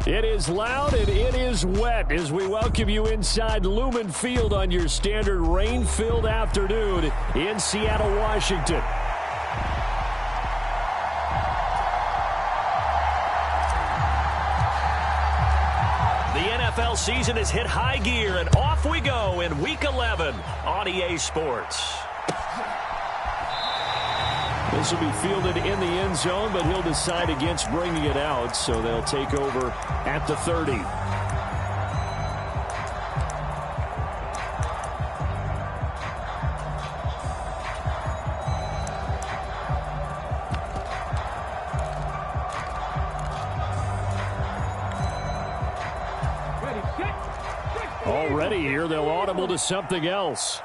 It is loud and it is wet as we welcome you inside Lumen Field on your standard rain-filled afternoon in Seattle, Washington. The NFL season has hit high gear, and off we go in Week 11 on EA Sports. This will be fielded in the end zone, but he'll decide against bringing it out, so they'll take over at the 30. Already here, they'll audible to something else.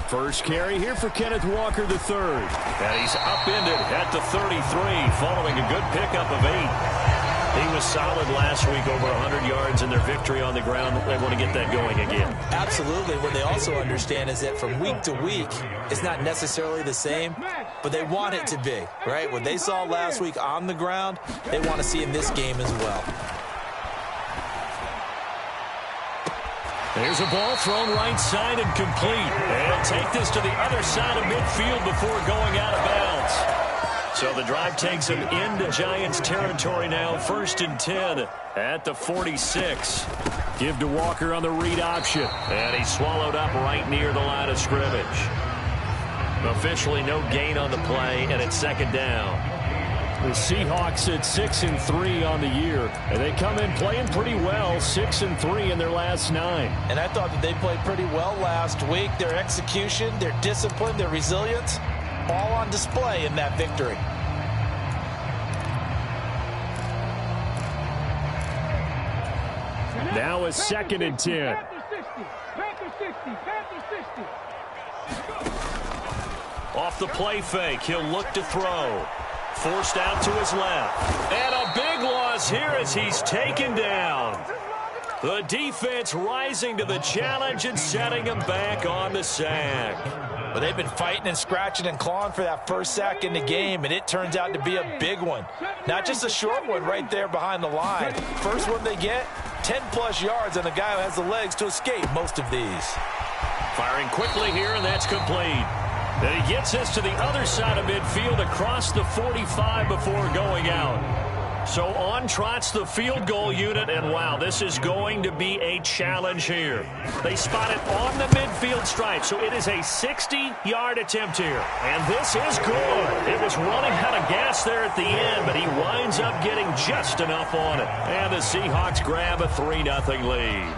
First carry here for Kenneth Walker III. And he's upended at the 33 following a good pickup of 8. He was solid last week, over 100 yards in their victory on the ground. They want to get that going again. Absolutely. What they also understand is that from week to week, it's not necessarily the same, but they want it to be, right? What they saw last week on the ground, they want to see in this game as well. There's a ball thrown right side and complete. And take this to the other side of midfield before going out of bounds. So the drive takes them into Giants territory now. 1st and 10 at the 46. Give to Walker on the read option. And he's swallowed up right near the line of scrimmage. Officially no gain on the play, and it's 2nd down. The Seahawks at 6-3 on the year, and they come in playing pretty well, 6-3 in their last 9. And I thought that they played pretty well last week. Their execution, their discipline, their resilience, all on display in that victory. Now a 2nd and 10. Off the play fake, he'll look to throw. Forced out to his left. And a big loss here as he's taken down. The defense rising to the challenge and setting him back on the sack. But they've been fighting and scratching and clawing for that first sack in the game, and it turns out to be a big one. Not just a short one right there behind the line. First one they get, 10-plus yards, and the guy who has the legs to escape most of these. Firing quickly here, and that's complete. Then he gets us to the other side of midfield across the 45 before going out. So on trots the field goal unit, and wow, this is going to be a challenge here. They spot it on the midfield stripe, so it is a 60-yard attempt here. And this is good. It was running out of gas there at the end, but he winds up getting just enough on it. And the Seahawks grab a 3-0 lead.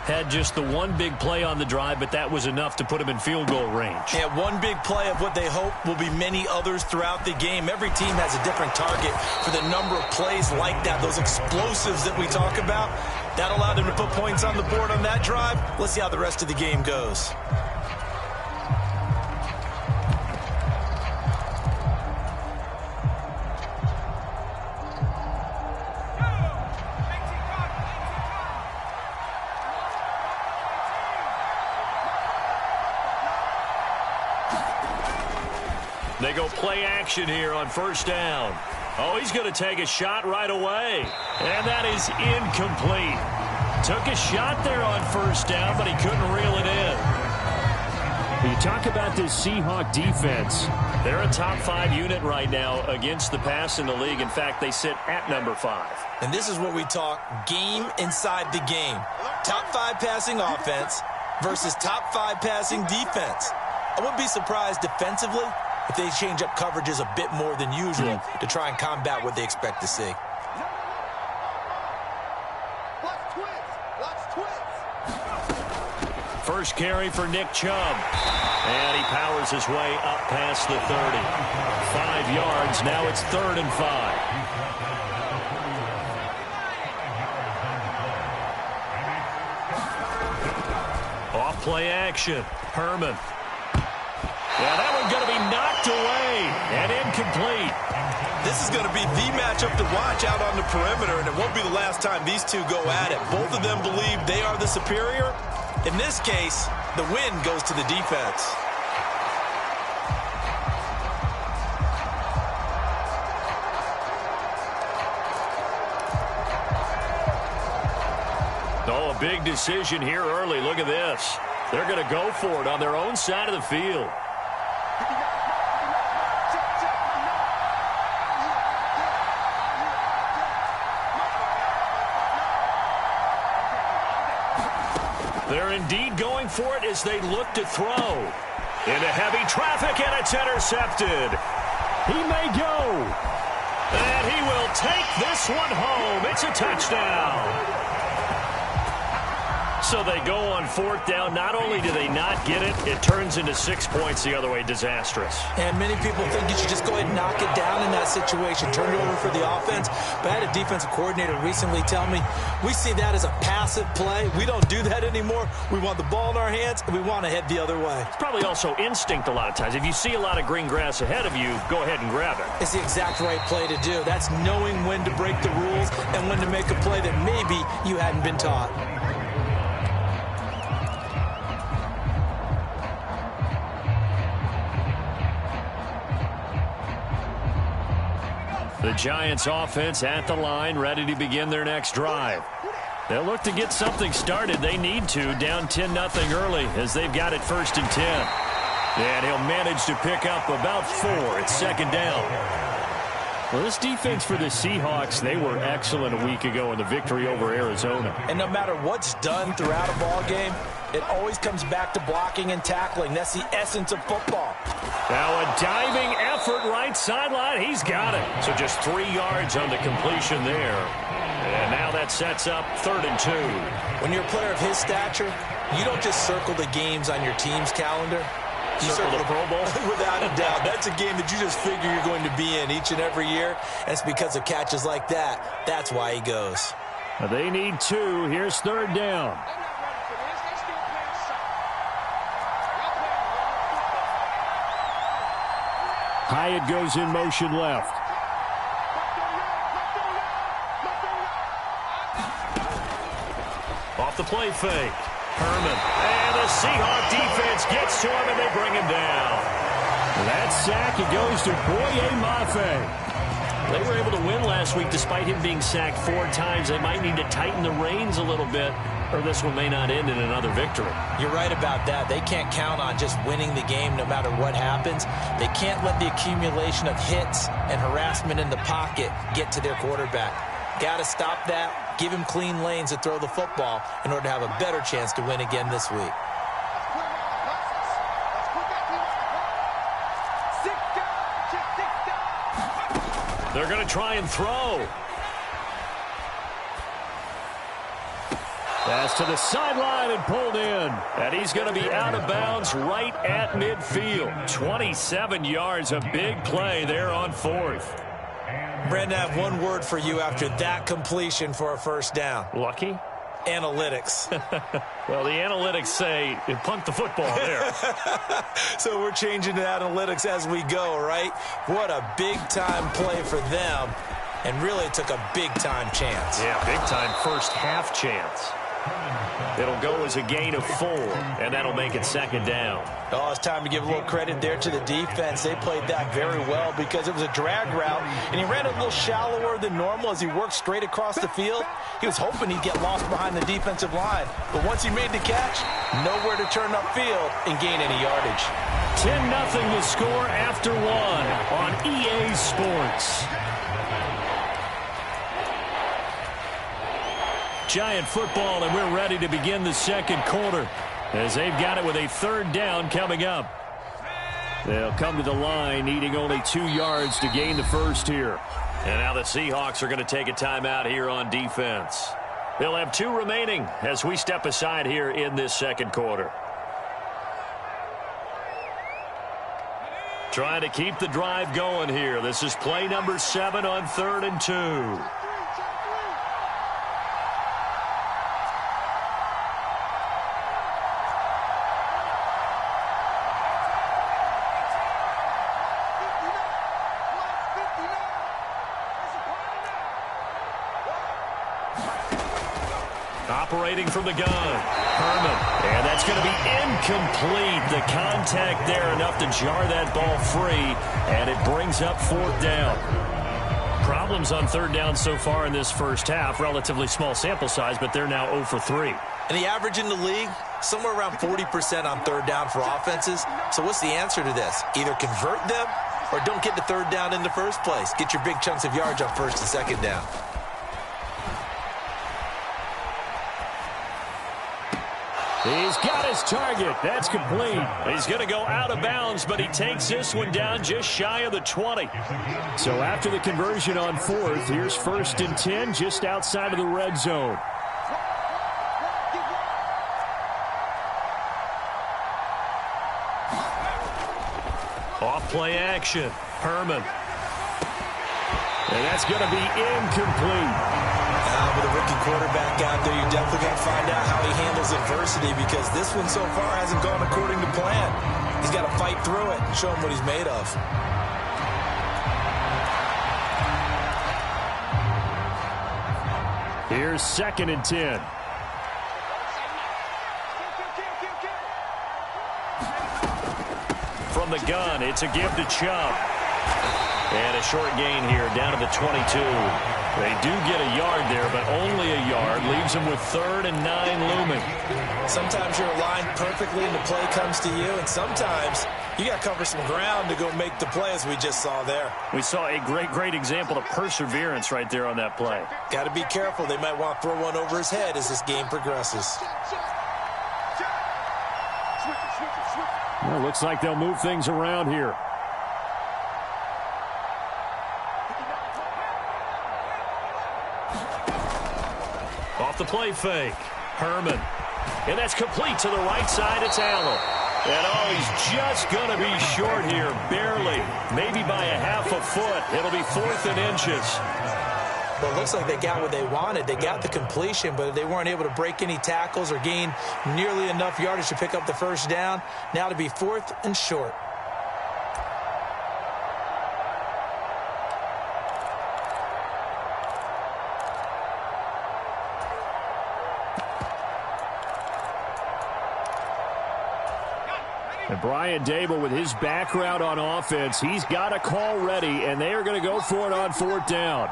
Had just the one big play on the drive, but that was enough to put him in field goal range. Yeah, one big play of what they hope will be many others throughout the game. Every team has a different target for the number of plays like that, those explosives that we talk about. That allowed them to put points on the board on that drive. Let's see how the rest of the game goes. They go play action here on 1st down. Oh, he's going to take a shot right away. And that is incomplete. Took a shot there on 1st down, but he couldn't reel it in. You talk about this Seahawk defense. They're a top 5 unit right now against the pass in the league. In fact, they sit at number 5. And this is what we talk game inside the game. Top 5 passing offense versus top 5 passing defense. I wouldn't be surprised defensively if they change up coverages a bit more than usual to try and combat what they expect to see. First carry for Nick Chubb. And he powers his way up past the 30. 5 yards. Now it's 3rd and 5. Off play action. Herman. Yeah, that one's going to be knocked away and incomplete. This is going to be the matchup to watch out on the perimeter, and it won't be the last time these two go at it. Both of them believe they are the superior. In this case, the win goes to the defense. Oh, a big decision here early. Look at this. They're going to go for it on their own side of the field. They're indeed going for it as they look to throw. Into heavy traffic, and it's intercepted. He may go. And he will take this one home. It's a touchdown. So they go on fourth down. Not only do they not get it, it turns into 6 points the other way. Disastrous. And many people think you should just go ahead and knock it down in that situation. Turn it over for the offense. But I had a defensive coordinator recently tell me, we see that as a passive play. We don't do that anymore. We want the ball in our hands, and we want to head the other way. It's probably also instinct a lot of times. If you see a lot of green grass ahead of you, go ahead and grab it. It's the exact right play to do. That's knowing when to break the rules and when to make a play that maybe you hadn't been taught. The Giants offense at the line, ready to begin their next drive. They'll look to get something started. They need to, down 10-0 early as they've got it 1st and 10. And he'll manage to pick up about 4 at 2nd down. Well, this defense for the Seahawks, they were excellent a week ago in the victory over Arizona. And no matter what's done throughout a ball game, it always comes back to blocking and tackling. That's the essence of football. Now a diving effort right sideline. He's got it. So just 3 yards on the completion there. And now that sets up 3rd and 2. When you're a player of his stature, you don't just circle the games on your team's calendar. You circle the Pro Bowl? Without a doubt. That's a game that you just figure you're going to be in each and every year. And it's because of catches like that. That's why he goes. They need 2. Here's 3rd down. Hyatt goes in motion left. Off the play fake. Herman. And the Seahawk defense gets to him, and they bring him down. That sack, it goes to Boye Mafe. They were able to win last week despite him being sacked 4 times. They might need to tighten the reins a little bit, or this one may not end in another victory. You're right about that. They can't count on just winning the game no matter what happens. They can't let the accumulation of hits and harassment in the pocket get to their quarterback. Got to stop that, give him clean lanes to throw the football in order to have a better chance to win again this week. They're going to try and throw. Pass to the sideline and pulled in. And he's going to be out of bounds right at midfield. 27 yards, a big play there on 4th. Brandon, I have one word for you after that completion for a 1st down. Lucky? Analytics. Well, the analytics say you punt the football there. So we're changing to analytics as we go, right? What a big-time play for them. And really took a big-time chance. Yeah, big-time first half chance. It'll go as a gain of 4, and that'll make it 2nd down. Oh, it's time to give a little credit there to the defense. They played that very well because it was a drag route, and he ran a little shallower than normal as he worked straight across the field. He was hoping he'd get lost behind the defensive line, but once he made the catch, nowhere to turn upfield and gain any yardage. 10-0 the score after 1 on EA Sports. Giant football, and we're ready to begin the 2nd quarter as they've got it with a 3rd down coming up. They'll come to the line needing only 2 yards to gain the 1st here. And now the Seahawks are going to take a timeout here on defense. They'll have 2 remaining as we step aside here in this 2nd quarter. Trying to keep the drive going here. This is play number 7 on 3rd and 2. Operating from the gun, Herman. And that's going to be incomplete. The contact there enough to jar that ball free, and it brings up 4th down. Problems on 3rd down so far in this first half. Relatively small sample size, but they're now 0 for 3. And the average in the league, somewhere around 40% on 3rd down for offenses. So what's the answer to this? Either convert them or don't get the 3rd down in the first place. Get your big chunks of yards on 1st and 2nd down. He's got his target. That's complete. He's going to go out of bounds, but he takes this one down just shy of the 20. So after the conversion on 4th, here's 1st and 10 just outside of the red zone. Off play action. Herman. And that's going to be incomplete. With a rookie quarterback out there, you're definitely going to find out how he handles adversity, because this one so far hasn't gone according to plan. He's got to fight through it and show him what he's made of. Here's 2nd and 10. From the gun, it's a give to Chubb. And a short gain here down to the 22. They do get a yard there, but only a yard. Leaves them with 3rd and 9 looming. Sometimes you're aligned perfectly and the play comes to you, and sometimes you got to cover some ground to go make the play, as we just saw there. We saw a great example of perseverance right there on that play. Got to be careful. They might want to throw one over his head as this game progresses. Well, looks like they'll move things around here. Off the play fake. Herman. And that's complete to the right side. It's Allen. And he's just going to be short here. Barely. Maybe by a half a foot. It'll be 4th and inches. Well, it looks like they got what they wanted. They got the completion, but they weren't able to break any tackles or gain nearly enough yardage to pick up the 1st down. Now to be 4th and short. And Brian Daboll, with his background on offense, he's got a call ready, and they are going to go for it on 4th down.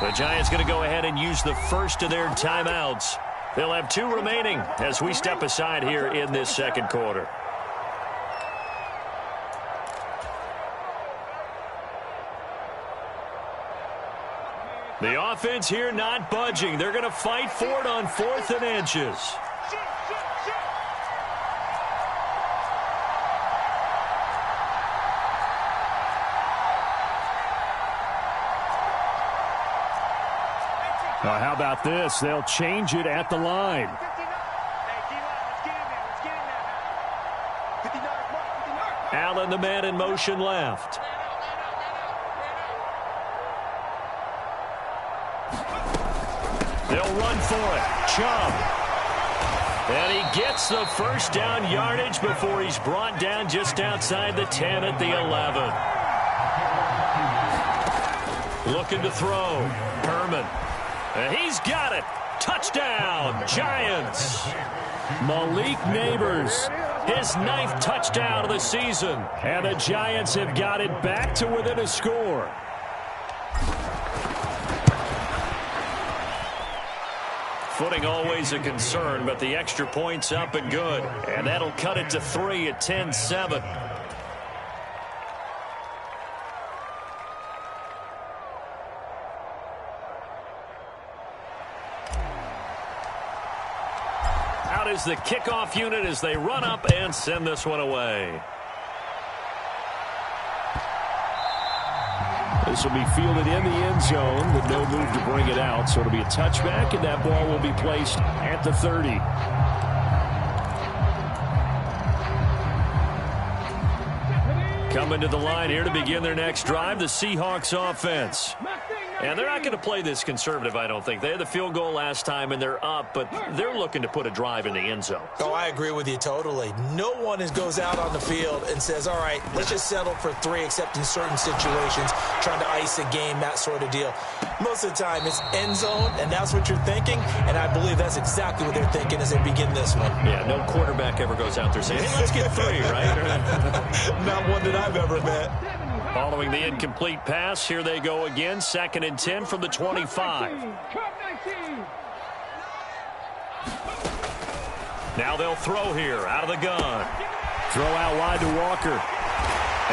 The Giants going to go ahead and use the first of their timeouts. They'll have 2 remaining as we step aside here in this 2nd quarter. The offense here not budging. They're going to fight for it on 4th and inches. Now, how about this? They'll change it at the line. Allen, the man in motion left. They'll run for it. Chubb. And he gets the 1st down yardage before he's brought down just outside the 10 at the 11. Looking to throw. Herman. And he's got it. Touchdown, Giants. Malik Neighbors, his 9th touchdown of the season. And the Giants have got it back to within a score. Footing always a concern, but the extra point's up and good. And that'll cut it to 3 at 10-7. Out is the kickoff unit as they run up and send this one away. This will be fielded in the end zone, but no move to bring it out. So it'll be a touchback, and that ball will be placed at the 30. Coming to the line here to begin their next drive, the Seahawks offense. And they're not going to play this conservative, I don't think. They had the field goal last time, and they're up, but they're looking to put a drive in the end zone. Oh, I agree with you totally. No one goes out on the field and says, all right, let's just settle for 3, except in certain situations, trying to ice a game, that sort of deal. Most of the time, it's end zone, and that's what you're thinking, and I believe that's exactly what they're thinking as they begin this one. Yeah, no quarterback ever goes out there saying, hey, let's get 3, right? Not one that I've ever met. Following the incomplete pass, here they go again, 2nd and 10 from the 25. Now they'll throw here, out of the gun. Throw out wide to Walker.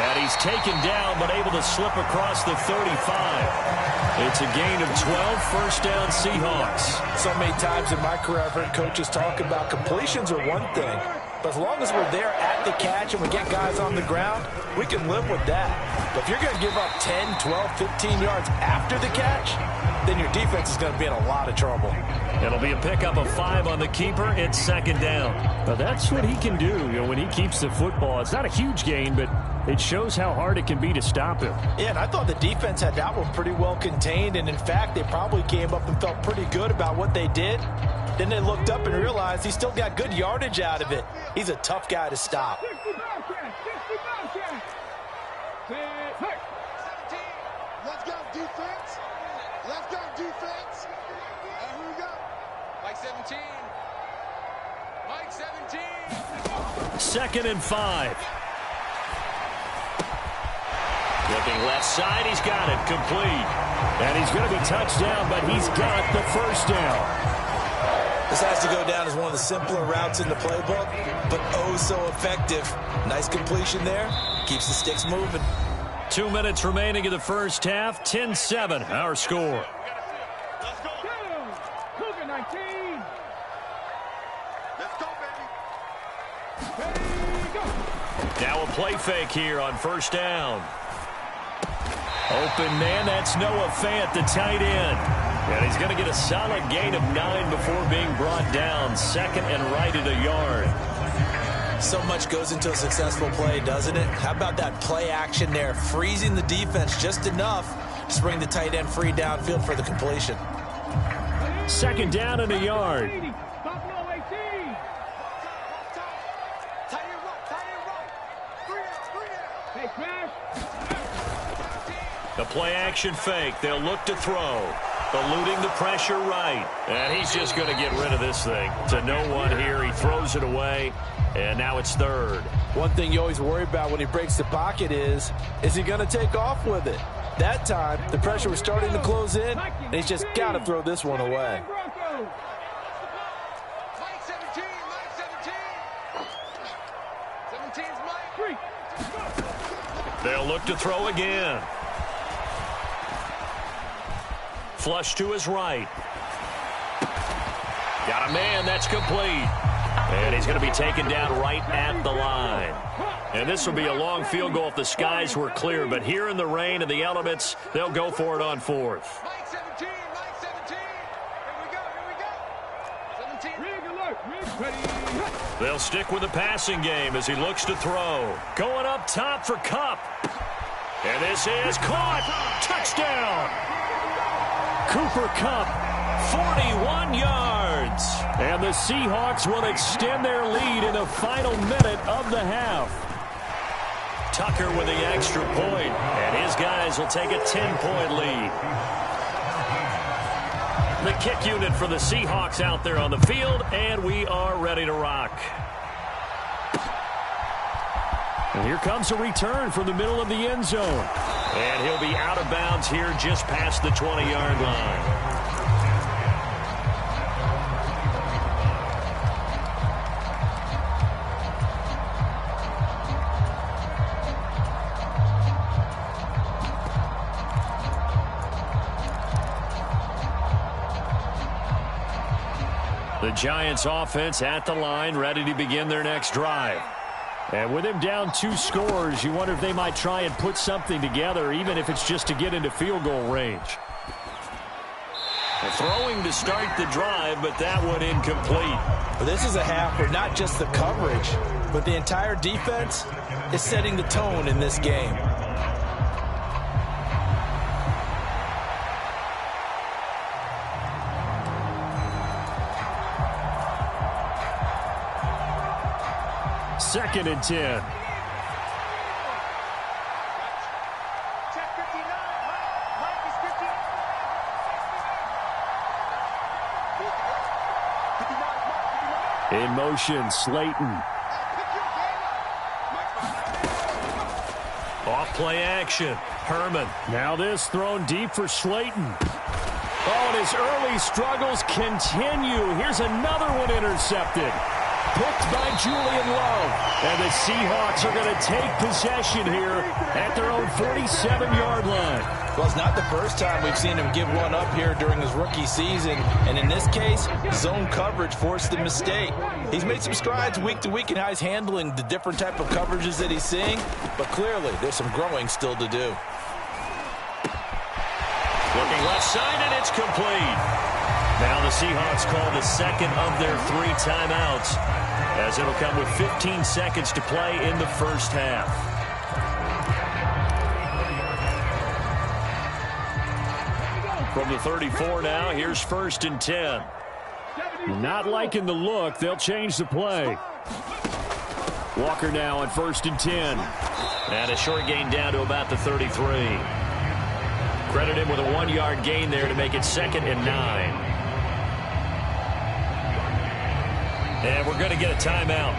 And he's taken down, but able to slip across the 35. It's a gain of 12, first down Seahawks. So many times in my career, I've heard coaches talk about completions are one thing. But as long as we're there at the catch and we get guys on the ground, we can live with that. But if you're going to give up 10, 12, 15 yards after the catch, then your defense is going to be in a lot of trouble. It'll be a pickup of 5 on the keeper. It's 2nd down. Now that's what he can do, when he keeps the football. It's not a huge gain, but it shows how hard it can be to stop him. Yeah, and I thought the defense had that one pretty well contained. And, in fact, they probably came up and felt pretty good about what they did. Then they looked up and realized he still got good yardage out of it. He's a tough guy to stop. Let's go, defense. Let's go, defense. And here we go. Mike 17. Mike 17. 2nd and 5. Looking left side, he's got it, complete. And he's going to be touched down, but he's got the first down. This has to go down as one of the simpler routes in the playbook, but oh so effective. Nice completion there. Keeps the sticks moving. 2 minutes remaining in the first half. 10-7, our score. Let's go. Cougar 19. Let's go, baby. Now a play fake here on first down. Open man, that's Noah Fant, the tight end. And he's going to get a solid gain of 9 before being brought down. 2nd and right at a yard. So much goes into a successful play, doesn't it? How about that play action there? Freezing the defense just enough to bring the tight end free downfield for the completion. 2nd down and a yard. The play action fake. They'll look to throw. Eluding the pressure right. And he's just going to get rid of this thing. To no one here. He throws it away. And now it's 3rd. One thing you always worry about when he breaks the pocket is he going to take off with it? That time, the pressure was starting to close in, and he's just got to throw this one away. Mike 17. Mike 17. 17's Mike. They'll look to throw again. Flush to his right. Got a man, that's complete. And he's going to be taken down right at the line. And this will be a long field goal if the skies were clear. But here in the rain and the elements, they'll go for it on 4th. Mike 17. Mike 17. Here we go. 17. Rig alert. Rig ready. They'll stick with the passing game as he looks to throw. Going up top for Kupp. And this is caught. Touchdown. Cooper Kupp, 41 yards. And the Seahawks will extend their lead in the final minute of the half. Tucker with the extra point, and his guys will take a 10-point lead. The kick unit for the Seahawks out there on the field, and we are ready to rock. And here comes a return from the middle of the end zone. And he'll be out of bounds here just past the 20-yard line. The Giants offense at the line, ready to begin their next drive. And with him down 2 scores, you wonder if they might try and put something together, even if it's just to get into field goal range. Throwing to start the drive, but that one incomplete. But this is a half where not just the coverage, but the entire defense is setting the tone in this game. Second and 10. In motion, Slayton. Off play action. Herman. Now this thrown deep for Slayton. Oh, and his early struggles continue. Here's another one intercepted. Picked by Julian Love. And the Seahawks are going to take possession here at their own 47-yard line. Well, it's not the first time we've seen him give one up here during his rookie season. And in this case, zone coverage forced the mistake. He's made some strides week to week in how he's handling the different type of coverages that he's seeing. But clearly, there's some growing still to do. Looking left side, and it's complete. Now the Seahawks call the second of their 3 timeouts, as it'll come with 15 seconds to play in the first half. From the 34 now, here's 1st and 10. Not liking the look. They'll change the play. Walker now on 1st and 10. And a short gain down to about the 33. Credit him with a 1-yard gain there to make it 2nd and 9. And we're going to get a timeout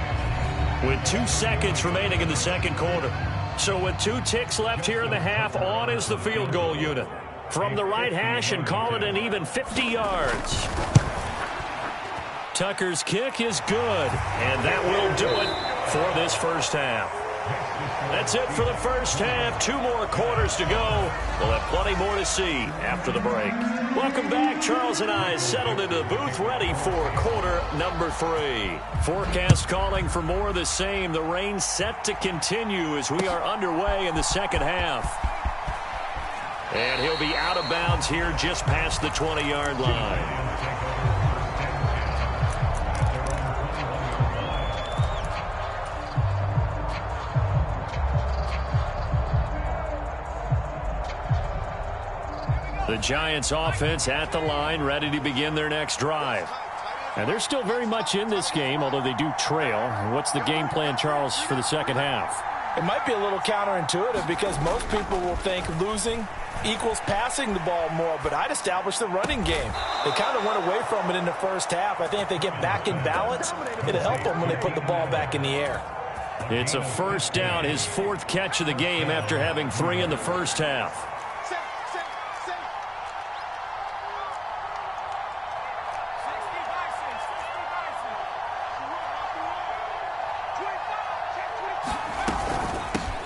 with 2 seconds remaining in the second quarter. So with 2 ticks left here in the half, on is the field goal unit. From the right hash and call it an even 50 yards. Tucker's kick is good, and that will do it for this first half. That's it for the first half. 2 more quarters to go. We'll have plenty more to see after the break. Welcome back. Charles and I settled into the booth, ready for quarter number 3. Forecast calling for more of the same. The rain set to continue as we are underway in the second half. And he'll be out of bounds here just past the 20-yard line. The Giants offense at the line, ready to begin their next drive. And they're still very much in this game, although they do trail. What's the game plan, Charles, for the second half? It might be a little counterintuitive because most people will think losing equals passing the ball more, but I'd establish the running game. They kind of went away from it in the first half. I think if they get back in balance, it'll help them when they put the ball back in the air. It's a first down, his 4th catch of the game after having 3 in the first half.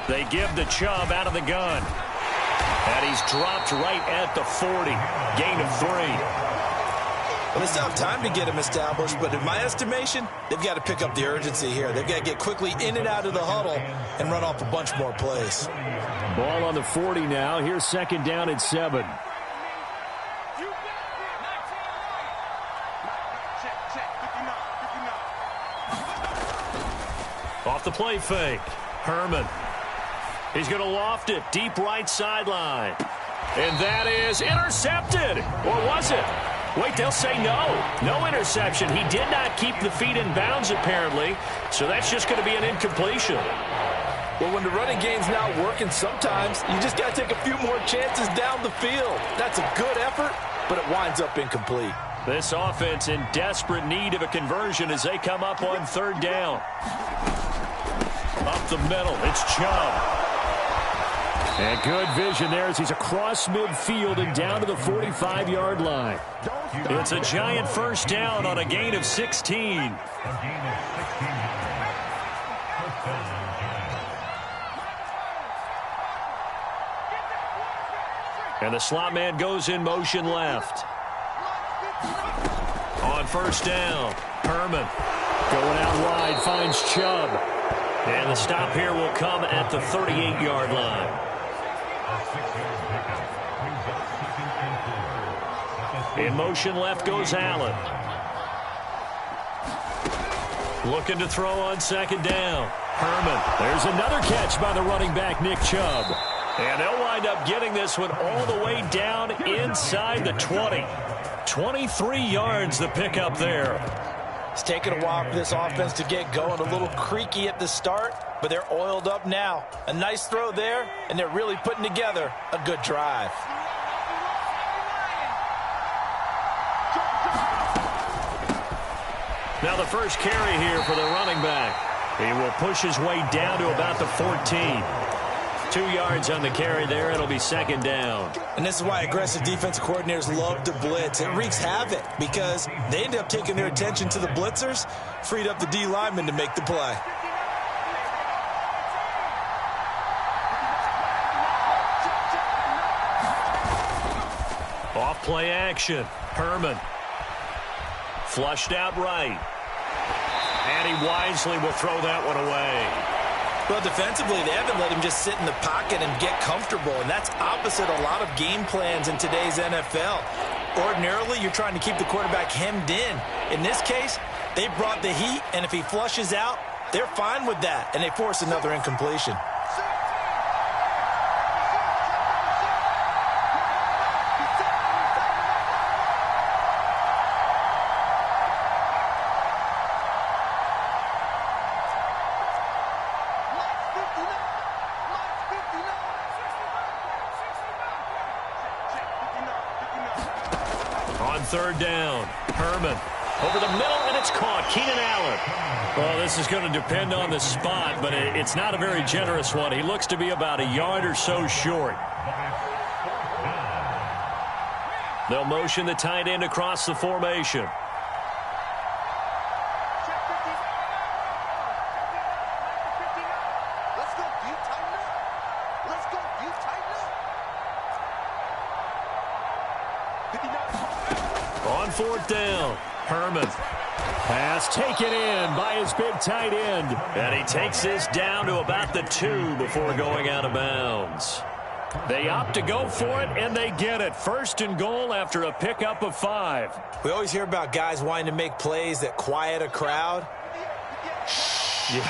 They give the Chubb out of the gun. And he's dropped right at the 40. Gain of 3. Well, they still have time to get him established, but in my estimation, they've got to pick up the urgency here. They've got to get quickly in and out of the huddle and run off a bunch more plays. Ball on the 40 now. Here's 2nd down and 7. Off the play fake. Herman. He's going to loft it deep right sideline. And that is intercepted. Or was it? Wait, they'll say no. No interception. He did not keep the feet in bounds, apparently. So that's just going to be an incompletion. Well, when the running game's not working, sometimes you just got to take a few more chances down the field. That's a good effort, but it winds up incomplete. This offense in desperate need of a conversion as they come up on 3rd down. Up the middle, it's Chubb. And good vision there as he's across midfield and down to the 45-yard line. It's a Giant first down on a gain of 16. And the slot man goes in motion left. On 1st down, Herman. Going out wide, finds Chubb. And the stop here will come at the 38-yard line. In motion left goes Allen. Looking to throw on second down. Herman. There's another catch by the running back, Nick Chubb. And they'll wind up getting this one all the way down inside the 20. 23 yards the pickup there. It's taken a while for this offense to get going. A little creaky at the start, but they're oiled up now. A nice throw there, and they're really putting together a good drive. Now the first carry here for the running back. He will push his way down to about the 14. 2 yards on the carry there. It'll be second down. And this is why aggressive defensive coordinators love to blitz. It wreaks havoc because they end up taking their attention to the blitzers, freed up the D lineman to make the play. Off play action. Herman. Flushed out right. And he wisely will throw that one away. Well, defensively, they haven't let him just sit in the pocket and get comfortable, and that's opposite a lot of game plans in today's NFL. Ordinarily, you're trying to keep the quarterback hemmed in. In this case, they brought the heat, and if he flushes out, they're fine with that, and they force another incompletion. Third down. Herman over the middle, and it's caught. Keenan Allen. Well, this is going to depend on the spot, but it's not a very generous one. He looks to be about a yard or so short. They'll motion the tight end across the formation. On fourth down, Herman. Pass taken in by his big tight end. And he takes this down to about the 2 before going out of bounds. They opt to go for it, and they get it. First and goal after a pickup of 5. We always hear about guys wanting to make plays that quiet a crowd. Yeah.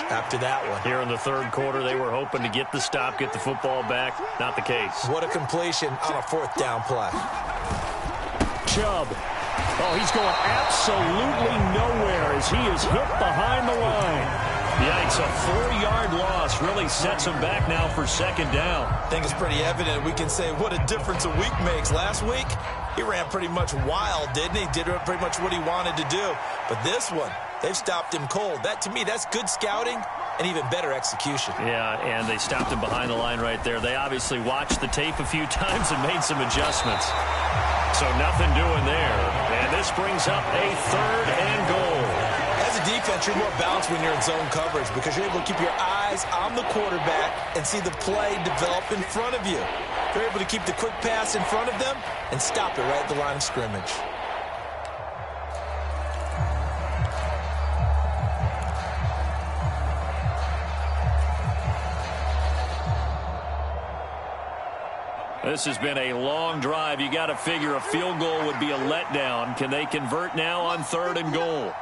After that one. Here in the third quarter, they were hoping to get the stop, get the football back. Not the case. What a completion on a fourth down play. Chubb. Oh, he's going absolutely nowhere as he is hit behind the line. Yikes, a 4-yard loss really sets him back now for second down. I think it's pretty evident. We can say what a difference a week makes. Last week, he ran pretty much wild, didn't he? Did pretty much what he wanted to do. But this one, they've stopped him cold. That, to me, that's good scouting and even better execution. Yeah, and they stopped him behind the line right there. They obviously watched the tape a few times and made some adjustments. So nothing doing there. And this brings up a third and goal. As a defense, you're more balanced when you're in zone coverage because you're able to keep your eyes on the quarterback and see the play develop in front of you. You're able to keep the quick pass in front of them and stop it right at the line of scrimmage. This has been a long drive. You got to figure a field goal would be a letdown. Can they convert now on third and goal?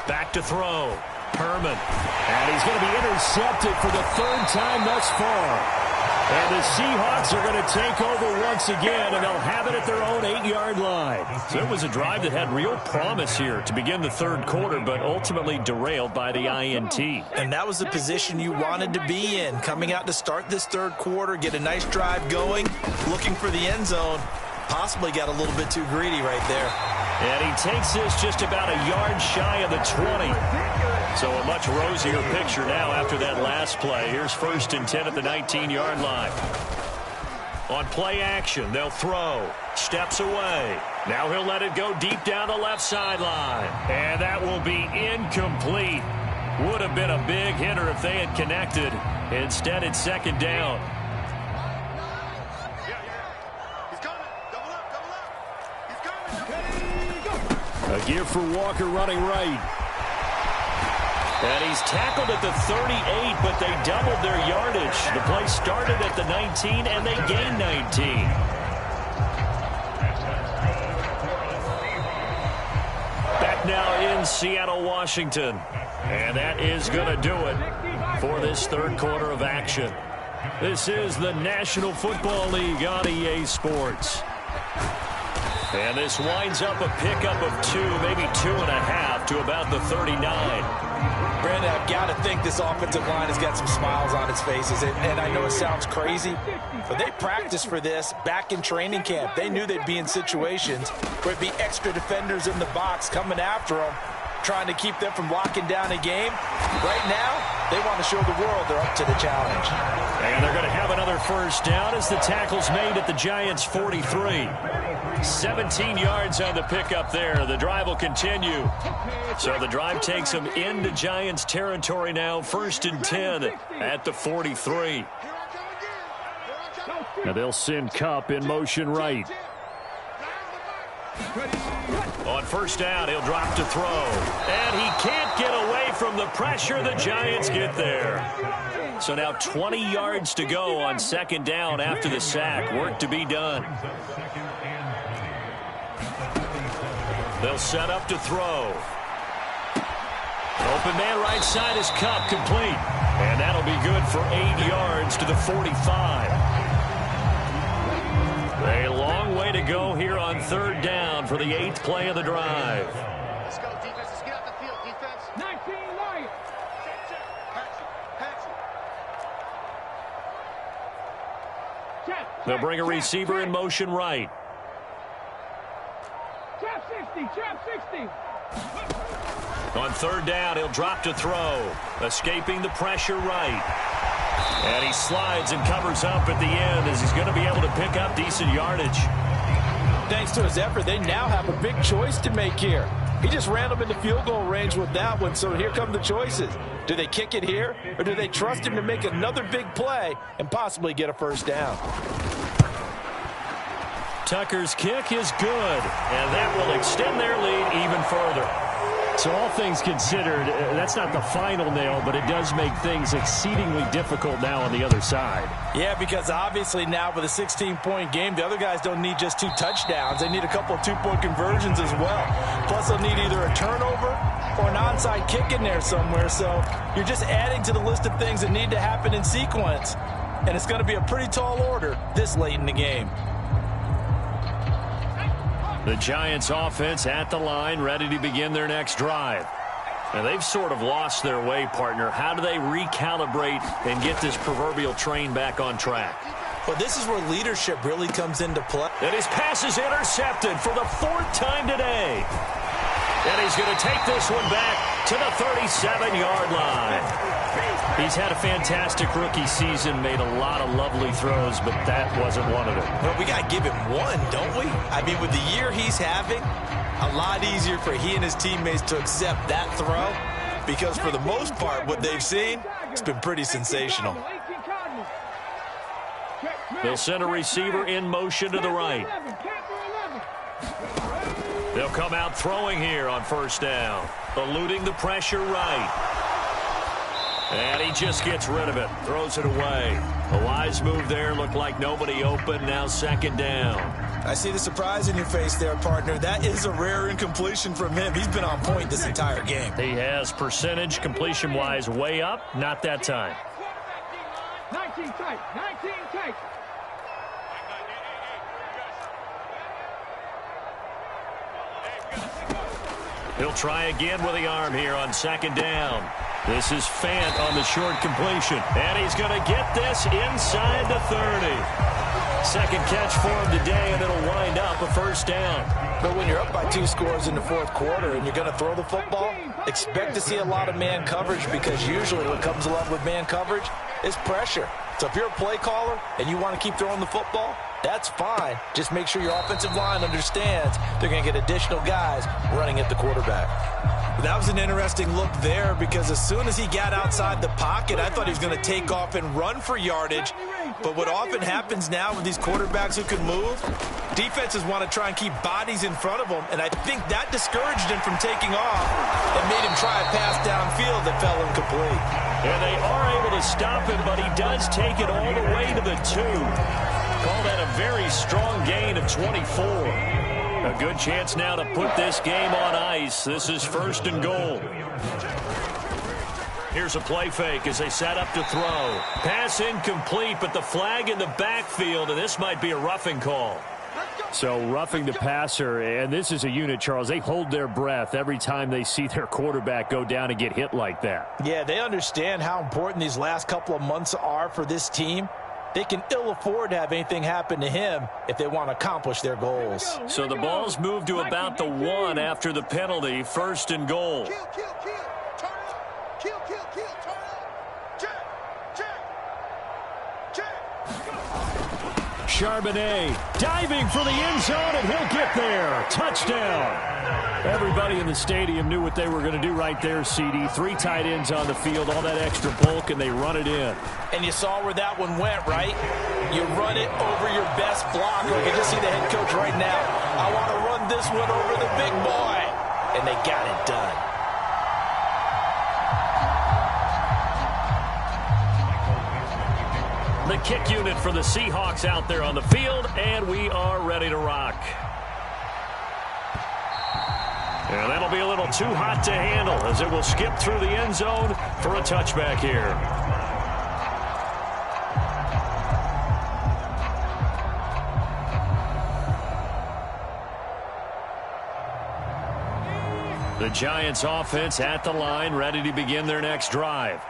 Back to throw. Herman. And he's going to be intercepted for the third time thus far. And the Seahawks are going to take over once again, and they'll have it at their own 8-yard line. So it was a drive that had real promise here to begin the third quarter, but ultimately derailed by the INT. And that was the position you wanted to be in, coming out to start this third quarter, get a nice drive going, looking for the end zone. Possibly got a little bit too greedy right there. And he takes this just about a yard shy of the 20. So a much rosier picture now after that last play. Here's first and 10 at the 19-yard line. On play action, they'll throw. Steps away. Now he'll let it go deep down the left sideline. And that will be incomplete. Would have been a big hitter if they had connected. Instead, it's second down. A give for Walker running right. And he's tackled at the 38, but they doubled their yardage. The play started at the 19, and they gained 19. Back now in Seattle, Washington. And that is going to do it for this third quarter of action. This is the National Football League on EA Sports. And this winds up a pickup of 2, maybe 2.5 to about the 39. Brandon, I've got to think this offensive line has got some smiles on its faces. And I know it sounds crazy, but they practiced for this back in training camp. They knew they'd be in situations where it'd be extra defenders in the box coming after them, trying to keep them from locking down a game. Right now, they want to show the world they're up to the challenge. And they're going to have another first down as the tackle's made at the Giants' 43. 17 yards on the pickup there. The drive will continue. So the drive takes them into Giants territory now. 1st and 10 at the 43. Now they'll send Kupp in motion right. On first down, he'll drop to throw. And he can't get away from the pressure. The Giants get there. So now 20 yards to go on 2nd down after the sack. Work to be done. They'll set up to throw. Open man right side is Kupp, complete. And that'll be good for 8 yards to the 45. A long way to go here on 3rd down for the 8th play of the drive. Let's go, defense. Let's get out the field, defense. 19 right. They'll bring a receiver in motion right. Trap 60, trap 60. On 3rd down, he'll drop to throw. Escaping the pressure right. And he slides and covers up at the end as he's going to be able to pick up decent yardage. Thanks to his effort, they now have a big choice to make here. He just ran them into field goal range with that one, so here come the choices. Do they kick it here, or do they trust him to make another big play and possibly get a first down? Tucker's kick is good, and that will extend their lead even further. So all things considered, that's not the final nail, but it does make things exceedingly difficult now on the other side. Yeah, because obviously now with a 16-point game, the other guys don't need just 2 touchdowns. They need a couple of 2-point conversions as well. Plus, they'll need either a turnover or an onside kick in there somewhere. So you're just adding to the list of things that need to happen in sequence. And it's going to be a pretty tall order this late in the game. The Giants offense at the line, ready to begin their next drive. Now they've sort of lost their way, partner. How do they recalibrate and get this proverbial train back on track? Well, this is where leadership really comes into play. And his pass is intercepted for the 4th time today. And he's going to take this one back to the 37-yard line. He's had a fantastic rookie season, made a lot of lovely throws, but that wasn't one of them. Well, we got to give him one, don't we? I mean, with the year he's having, a lot easier for he and his teammates to accept that throw because for the most part, what they've seen, it's been pretty sensational. They'll send a receiver in motion to the right. They'll come out throwing here on 1st down, eluding the pressure right. And he just gets rid of it, throws it away. A wise move there, looked like nobody open, now 2nd down. I see the surprise in your face there, partner. That is a rare incompletion from him. He's been on point this entire game. He has percentage completion-wise way up, not that time. 19 tight, 19 tight. He'll try again with the arm here on 2nd down. This is Fant on the short completion. And he's going to get this inside the 30. 2nd catch for him today, and it'll wind up a 1st down. But when you're up by 2 scores in the 4th quarter and you're going to throw the football, expect to see a lot of man coverage because usually what comes along with man coverage is pressure. So if you're a play caller and you want to keep throwing the football, that's fine. Just make sure your offensive line understands they're going to get additional guys running at the quarterback. That was an interesting look there because as soon as he got outside the pocket, I thought he was going to take off and run for yardage. But what often happens now with these quarterbacks who can move, defenses want to try and keep bodies in front of them, and I think that discouraged him from taking off and made him try a pass field that fell incomplete. And they are able to stop him, but he does take it all the way to the 2. Call that a very strong gain of 24. A good chance now to put this game on ice. This is 1st and goal. Here's a play fake as they set up to throw. Pass incomplete, but the flag in the backfield, and this might be a roughing call. So roughing the passer, and this is a unit, Charles. They hold their breath every time they see their quarterback go down and get hit like that. Yeah, they understand how important these last couple of months are for this team. They can ill afford to have anything happen to him if they want to accomplish their goals. So the ball's moved to about the 1 after the penalty, 1st and goal. Kill, kill, kill. Turn it up. Kill, kill, kill. Turn it up. Check, check, check. Charbonnet diving for the end zone, and he'll get there. Touchdown. Everybody in the stadium knew what they were going to do right there, CD. 3 tight ends on the field, all that extra bulk, and they run it in. And you saw where that one went, right? You run it over your best blocker. I can just see the head coach right now. I want to run this one over the big boy. And they got it done. The kick unit for the Seahawks out there on the field, and we are ready to rock. And that'll be a little too hot to handle as it will skip through the end zone for a touchback here. The Giants offense at the line, ready to begin their next drive.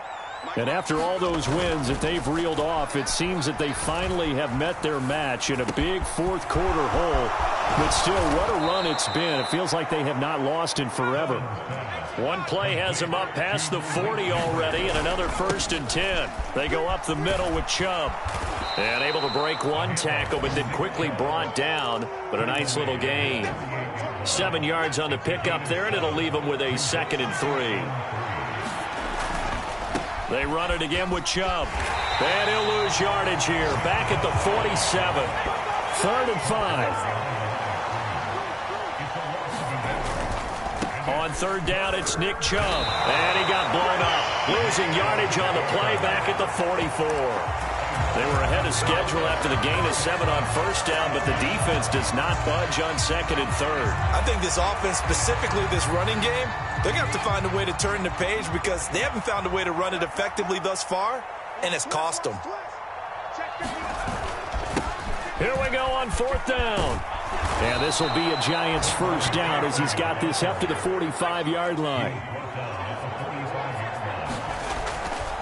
And after all those wins that they've reeled off, it seems that they finally have met their match in a big 4th quarter hole. But still, what a run it's been. It feels like they have not lost in forever. One play has them up past the 40 already, and another 1st and 10. They go up the middle with Chubb. And able to break one tackle, but then quickly brought down. But a nice little gain. 7 yards on the pickup there, and it'll leave them with a 2nd and 3. They run it again with Chubb. And he'll lose yardage here. Back at the 47. 3rd and 5. On 3rd down, it's Nick Chubb. And he got blown up. Losing yardage on the play back at the 44. They were ahead of schedule after the gain of 7 on 1st down, but the defense does not budge on 2nd and 3rd. I think this offense, specifically this running game, they're going to have to find a way to turn the page because they haven't found a way to run it effectively thus far, and it's cost them. Here we go on 4th down. And this will be a Giants 1st down as he's got this up to the 45-yard line.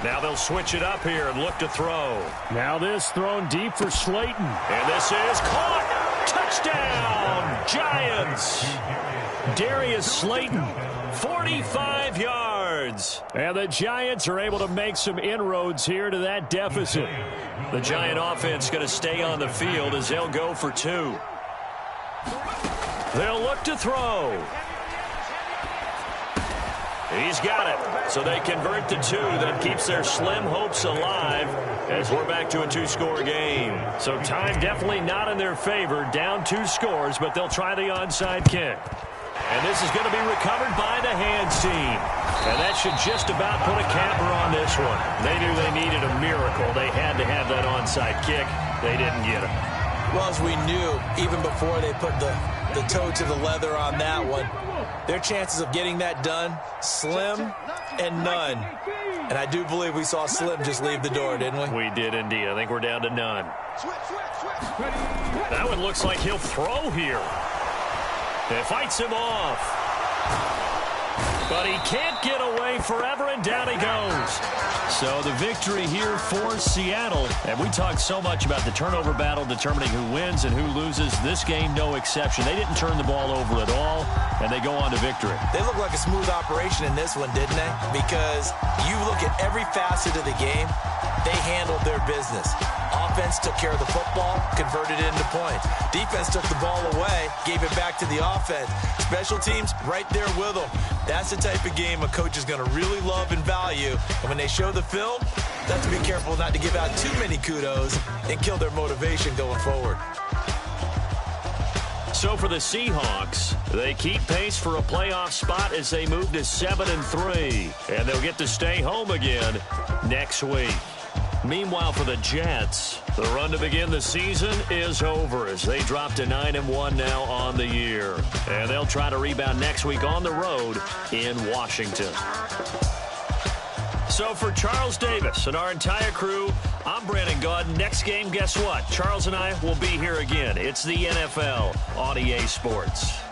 Now they'll switch it up here and look to throw. Now this thrown deep for Slayton. And this is caught. Touchdown, Giants. Darius Slayton. 45 yards. And the Giants are able to make some inroads here to that deficit. The Giant offense going to stay on the field as they'll go for 2. They'll look to throw. He's got it. So they convert to 2. That keeps their slim hopes alive as we're back to a 2-score game. So time definitely not in their favor. Down 2 scores, but they'll try the onside kick. And this is going to be recovered by the hands team. And that should just about put a capper on this one. They knew they needed a miracle. They had to have that onside kick. They didn't get it. Well, as we knew, even before they put the toe to the leather on that one, their chances of getting that done, slim and none. And I do believe we saw Slim just leave the door, didn't we? We did indeed. I think we're down to none. That one looks like he'll throw here. It fights him off. But he can't get away forever, and down he goes. So the victory here for Seattle. And we talk so much about the turnover battle determining who wins and who loses. This game, no exception. They didn't turn the ball over at all, and they go on to victory. They look like a smooth operation in this one, didn't they? Because you look at every facet of the game, they handled their business. Offense took care of the football, converted it into points. Defense took the ball away, gave it back to the offense. Special teams, right there with them. That's the type of game a coach is going to really love and value. And when they show the film, they have to be careful not to give out too many kudos and kill their motivation going forward. So for the Seahawks, they keep pace for a playoff spot as they move to 7-3. And they'll get to stay home again next week. Meanwhile, for the Jets, the run to begin the season is over as they drop to 9-1 now on the year. And they'll try to rebound next week on the road in Washington. So for Charles Davis and our entire crew, I'm Brandon Gaud. Next game, guess what? Charles and I will be here again. It's the NFL on EA Sports.